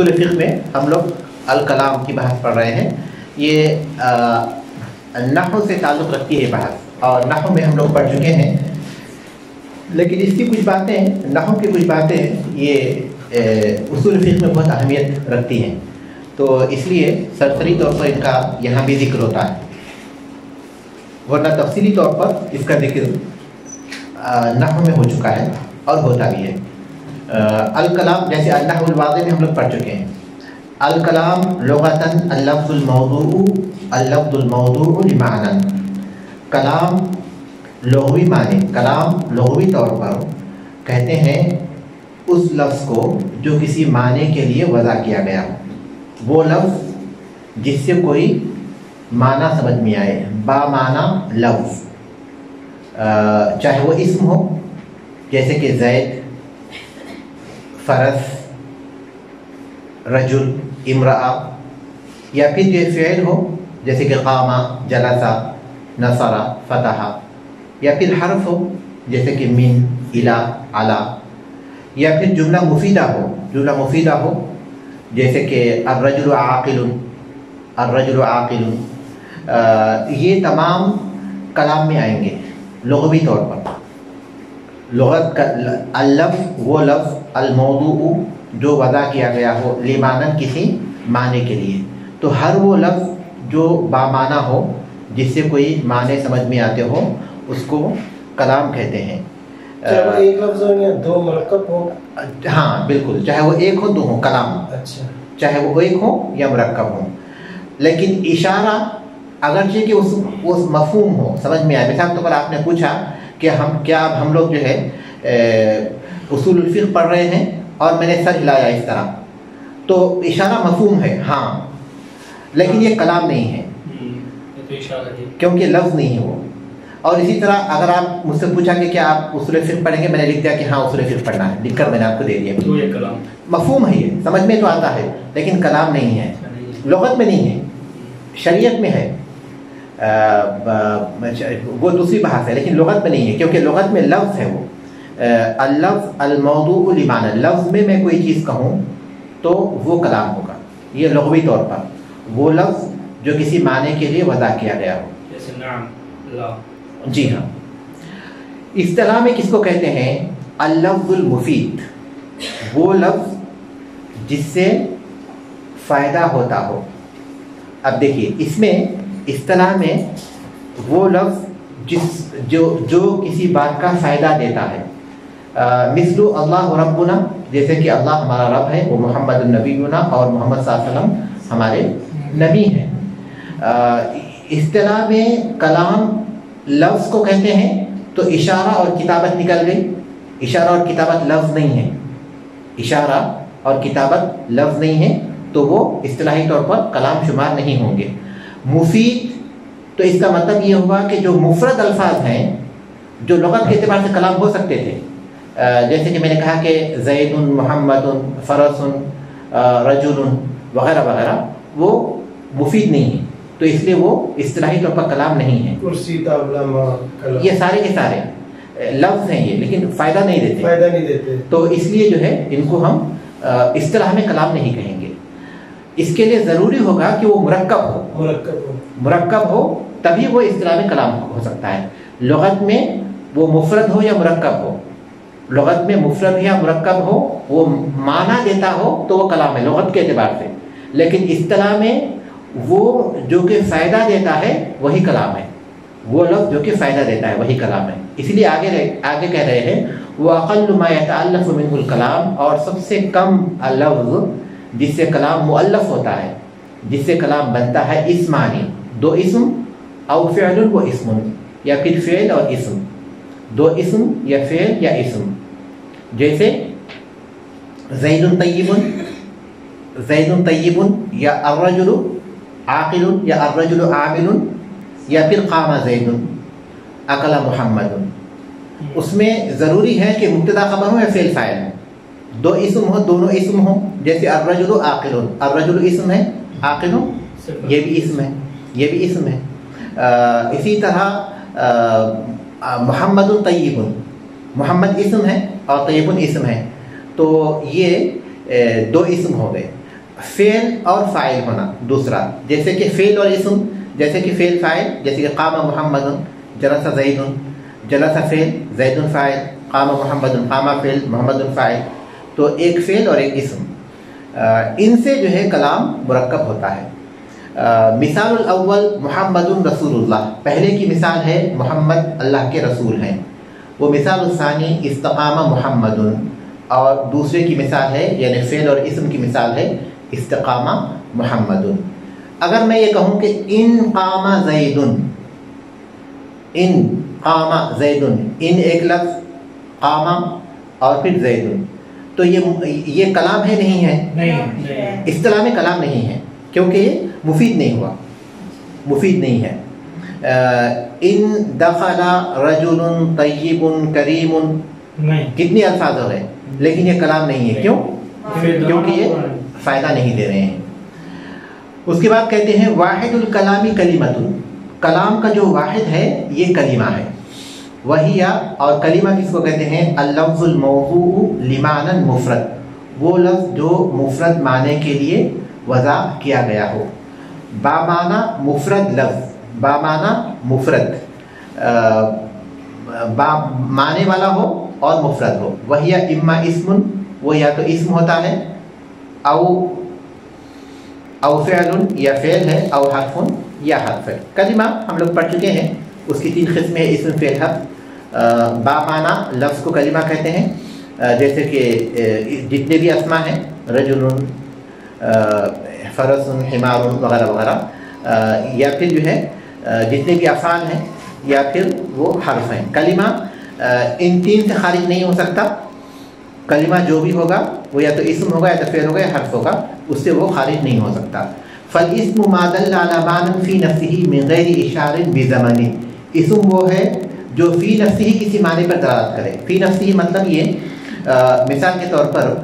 فقہ میں ہم لوگ الکلام کی بحث پڑھ رہے ہیں. یہ نحو سے تعلق رکھتی ہے بحث، اور نحو میں ہم لوگ پڑھ چکے ہیں، لیکن اس کی کچھ باتیں، نحو کی کچھ باتیں یہ اصول فقہ میں بہت اہمیت رکھتی ہیں، تو اس لیے سرسری طور پر ان کا یہاں بھی ذکر ہوتا ہے، ورنہ تفصیلی طور پر اس کا ذکر نحو میں ہو چکا ہے اور ہوتا بھی ہے. الکلام جیسے النحو الواضح میں ہم لوگ پڑھ چکے ہیں. الکلام لغتاً اللفظ الموضوع لمعنی. کلام لغوی معنی، کلام لغوی طور پر کہتے ہیں اس لفظ کو جو کسی معنی کے لیے وضع کیا گیا ہو، وہ لفظ جس سے کوئی معنی سمجھ میں آئے، با معنی لفظ، چاہے وہ اسم ہو جیسے کہ زید، فرس، رجل، امرأہ، یا پھر یہ فعل ہو جیسے کہ قامہ، جلسہ، نصر، فتح، یا پھر حرف ہو جیسے کہ من، الی، علی، یا پھر جملہ مفیدہ ہو جیسے کہ الرجل عاقل. یہ تمام کلام میں آئیں گے لغوی طور پر. لغت کا اللفظ وہ لفظ الموضوع جو وضع کیا گیا ہو لمعنی کسی معنی کے لیے، تو ہر وہ لفظ جو بامعنی ہو جس سے کوئی معنی سمجھ میں آتے ہو اس کو کلام کہتے ہیں. چاہے وہ ایک لفظ ہو یا دو مرکب ہو. ہاں بالکل، چاہے وہ ایک ہو دو ہو کلام. اچھا، چاہے وہ ایک ہو یا مرکب ہو. لیکن اشارہ اگرچہ کہ اس مفہوم ہو، سمجھ میں آئے. مثال طور پر آپ نے پوچھا کہ ہم لوگ جو ہے اصول الفقہ پڑھ رہے ہیں اور میں نے سر ہلایا اس طرح، تو اشارہ مفہوم ہے ہاں، لیکن یہ کلام نہیں ہے کیونکہ لفظ نہیں ہے وہ. اور اسی طرح اگر آپ مجھ سے پوچھا کہ کیا آپ اصول فقہ پڑھیں گے، میں نے لکھ دیا کہ ہاں اصول فقہ پڑھنا ہے، لکھ کر میں نے آپ کو دے دیا. تو یہ کلام مفہوم ہے، یہ سمجھ میں تو آتا ہے لیکن کلام نہیں ہے، لغت میں نہیں ہے، شریعت میں ہے. وہ دوسری بحث ہے، لیکن لغت میں نہیں ہے کیونکہ لغت میں لفظ ہے. وہ اللفظ الموضوع لمعنی، لفظ میں کوئی چیز کہوں تو وہ کلام ہوگا. یہ لغوی طور پر وہ لفظ جو کسی معنی کے لیے وضع کیا گیا ہو. جیسے نعم، لا. جی ہاں. اصطلاح میں کس کو کہتے ہیں؟ اللفظ المفید، وہ لفظ جس سے فائدہ ہوتا ہو. اب دیکھیے اس میں اصطلاح میں وہ لفظ جو کسی بات کا فائدہ دیتا ہے. مثل اللہ ربنا، جیسے کہ اللہ ہمارا رب ہے، وہ محمد النبینا، اور محمد صلی اللہ علیہ وسلم ہمارے نبی ہیں. اصطلاح میں کلام لفظ کو کہتے ہیں، تو اشارہ اور کتابت نکل گئی. اشارہ اور کتابت لفظ نہیں ہے، اشارہ اور کتابت لفظ نہیں ہے تو وہ اصطلاحی طور پر کلام شمار نہیں ہوں گے. مفید تو اس کا مطلب یہ ہوا کہ جو مفرد الفاظ ہیں جو لغت کے اعتبار سے کلام ہو سکتے تھے، جیسے کہ میں نے کہا کہ زید، محمد، فرس، رجل وغیرہ وغیرہ، وہ مفید نہیں ہے تو اس لیے وہ اصطلاحی طور پر کلام نہیں ہے. کرسی، طاولہ، یہ سارے کے سارے لفظ ہیں یہ، لیکن فائدہ نہیں دیتے، تو اس لیے جو ہے ان کو ہم اصطلاح میں کلام نہیں کہیں گے. اس کے لیے ضروری ہوگا کہ وہ مرکب ہو تبھی وہ اصطلاح میں کلام ہو سکتا ہے. لغت میں وہ مفرد ہو یا مرکب ہو، لغت میں مفرد یا مرکب ہو، وہ معنی دیتا ہو تو وہ کلام ہے لغت کے اعتبار سے. لیکن اصطلاح میں وہ جو کہ فائدہ دیتا ہے وہی کلام ہے، وہ لفظ جو کہ فائدہ دیتا ہے وہی کلام ہے. اس لیے آگے کہہ رہے ہیں وَأَقَلُّ مَا يَتَأَلَّفُ مِنْهُ الْكَلَامُ، اور سب سے کم لفظ جس سے کلام مؤلف ہوتا ہے، جس سے کلام بنتا ہے، اسمانی، دو اسم، او فعل و اسم، یا پھر فعل اور اسم، دو اسم یا فعل یا اسم. جیسے زید طیب، یا الرجل عاقل، یا الرجل عامل، یا پھر قام زید، اکل محمد. اس میں ضروری ہے کہ مبتدا خبر ہو یا فعل فاعل ہو، دو اسم ہو، دونوں اسم ہو. جیسے الرجل عاقل، الرجل اسم ہے، عاقل یہ بھی اسم ہے، یہ بھی اسم ہے. اسی طرح محمد طیب، محمد اسم ہے اور طیب اسم ہے، تو یہ دو اسم ہو گئے. فعل اور فاعل ہونا دوسرا، جیسے کہ فعل اور اسم، جیسے کہ فعل فاعل، جیسے کہ قام محمد، جلس زید، جلس فعل، زید فاعل، قام محمد، قام فعل، محمد فاعل، تو ایک فعل اور ایک اسم، ان سے جو ہے کلام مرکب ہوتا ہے۔ مثال الاول محمد رسول اللہ، پہلے کی مثال ہے محمد اللہ کے رسول ہیں، وہ مثال الثانی استقام محمد، اور دوسرے کی مثال ہے یعنی فعل اور اسم کی مثال ہے استقام محمد۔ اگر میں یہ کہوں کہ ان قام زید، ان قام زید، ان ایک لفظ، قام اور پھر زید، تو یہ کلام ہے نہیں ہے؟ نہیں، اصطلاح میں کلام نہیں ہے، کیونکہ یہ مفید نہیں ہوا، مفید نہیں ہے۔ ان دخل رجل طیب کریم، کتنی الفاظ ہو گئے، لیکن یہ کلام نہیں ہے، کیوں؟ کیونکہ یہ فائدہ نہیں دے رہے ہیں۔ اس کے بعد کہتے ہیں واحد الکلامی کلمۃ، کلام کا جو واحد ہے یہ کلمہ ہے، وہی، اور کلمہ کس کو کہتے ہیں؟ اللفظ الموضوع لمعنی مفرد، وہ لفظ جو مفرد معنی کے لیے وضع کیا گیا ہو، بامعنی مفرد لفظ، بامعنی مفرد، معنی والا ہو اور مفرد ہو، وہی اما اسم، وہ یا تو اسم ہوتا ہے، او فعل یا فعل ہے، او حرف یا حرف ہے۔ کلمہ ہم لوگ پڑھ چکے ہیں، اس کی 3 قسمیں، اسم، فعل، حرف۔ بامعنی لفظ کو کلمہ کہتے ہیں، جیسے کہ جتنے بھی اسما ہیں، رجل، فرس، حمار وغیرہ وغیرہ، یا پھر جو ہے جتنے بھی افعال ہیں، یا پھر وہ حرف ہیں۔ کلمہ ان 3 سے خارج نہیں ہو سکتا، کلمہ جو بھی ہوگا وہ یا تو اسم ہوگا یا تو فعل ہوگا یا حرف ہوگا، اس سے وہ خارج نہیں ہو سکتا۔ فالاسم ما دل علی معنی فی نفسہ من غیر اشار بزمن، اسم وہ ہے جو فی نفسہ کسی معنی پر دلالت کرے۔ فی نفسہ مطلب یہ، مثال کے طور پر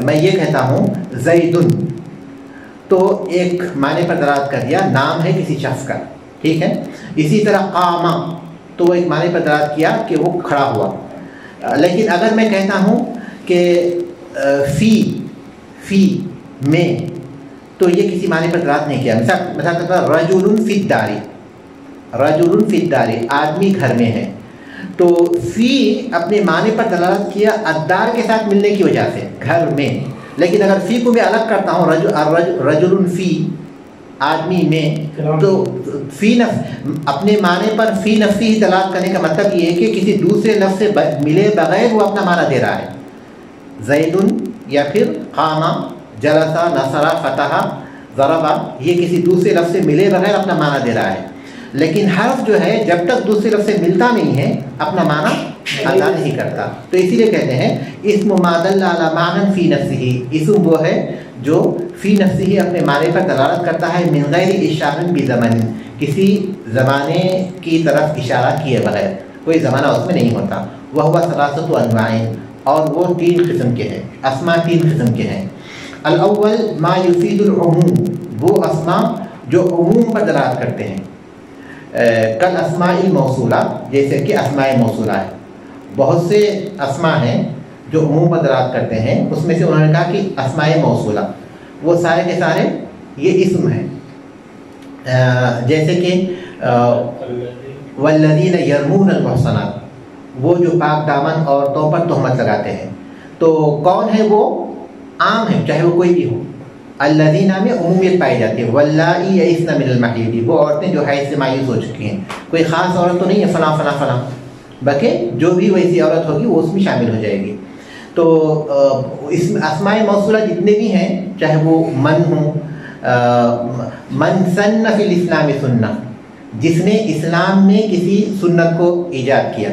میں یہ کہتا ہوں زید، تو ایک معنی پر دلالت کر دیا، نام ہے کسی شخص کا، ٹھیک ہے۔ اسی طرح قام، تو وہ ایک معنی پر دلالت کیا کہ وہ کھڑا ہوا۔ لیکن اگر میں کہتا ہوں کہ فی میں، تو یہ کسی معنی پر دلالت نہیں کیا۔ مثال کے طور پر رجل فی الدار، رجل فی الدار، آدمی گھر میں ہے، تو فی اپنے معنی پر دلالت کیا الدار کے ساتھ ملنے کی وجہ سے، گھر میں۔ لیکن اگر فی کو میں الگ کرتا ہوں، رجل فی، آدمی میں، تو فی نفس اپنے معنی پر فی نفسی ہی دلالت کرنے کا مطلب یہ ہے کہ کسی دوسرے لفظ سے ملے بغیر وہ اپنا معنی دے رہا ہے۔ زید یا پھر قام، جلس، نصر، فتح، ضرب، یہ کسی دوسرے لفظ سے ملے بغیر اپنا معنی دے رہا ہے۔ لیکن حرف جو ہے جب تک دوسرے لفظ سے ملتا نہیں ہے اپنا معنی ادا نہیں کرتا، تو اسی لیے کہتے ہیں اسم ما دل علی معنی فی نفسہ، اسم وہ ہے جو فی نفسہ اپنے معنی پر دلالت کرتا ہے، من غیر اشارہ بزمن، کسی زمانے کی طرف اشارہ کیے بغیر، کوئی زمانہ اس میں نہیں ہوتا۔ وہو ثلاثۃ انواع، اور وہ 3 قسم کے ہیں، اسماء 3 قسم کے ہیں۔ الاول ما یفید العموم، وہ اسماء جو عموم پر دلالت کرتے ہیں، کل اسماء الموصولہ، جیسے کہ اسماء موصولہ ہے۔ بہت سے اسماء ہیں جو عموم پر دلالت کرتے ہیں، اس میں سے انہوں نے کہا کہ اسماء موصولہ وہ سارے کے سارے یہ اسم ہیں، جیسے کہ والذین یرمون المحصنات، وہ جو پاک دامن عورتوں پر تہمت لگاتے ہیں، تو کون ہے وہ؟ عام ہے، چاہے وہ کوئی بھی ہو۔ الذین میں عمومیت پائی جاتی ہے، واللائی یئسن من المحیض، وہ عورتیں جو حیض سے مایوس ہو چکی ہیں، کوئی خاص عورت تو نہیں ہے فلاں فلاں فلاں، بلکہ جو بھی ویسی عورت ہوگی وہ اس میں شامل ہو جائے گی۔ تو اس اسماء موصولہ جتنے بھی ہیں، چاہے وہ من ہوں، من سن فی الاسلام سنہ، جس نے اسلام میں کسی سنت کو ایجاد کیا،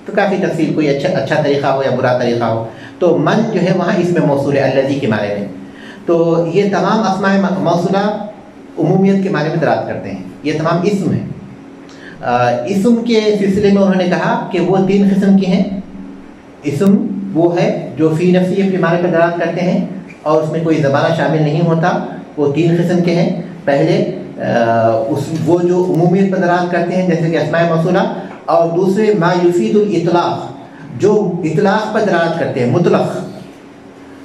تو کافی تفصیل، کوئی اچھا طریقہ ہو یا برا طریقہ ہو، تو من جو ہے وہاں اس میں موصول ہے الذی کے معنی میں۔ تو یہ تمام اسماء موصولہ عمومیت کے معنی میں دلالت کرتے ہیں، یہ تمام اسم ہیں۔ اسم کے سلسلے میں انہوں نے کہا کہ وہ 3 قسم کے ہیں۔ اسم وہ ہے جو فی نفسی اپنے معنی پر دلالت کرتے ہیں اور اس میں کوئی زمانہ شامل نہیں ہوتا، وہ 3 قسم کے ہیں۔ پہلے وہ جو عمومیت پر دلالت کرتے ہیں جیسے کہ اسماء موصولہ، اور دوسرے ما یفید الاطلاق، جو اطلاق پر دلالت کرتے ہیں، مطلق،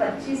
25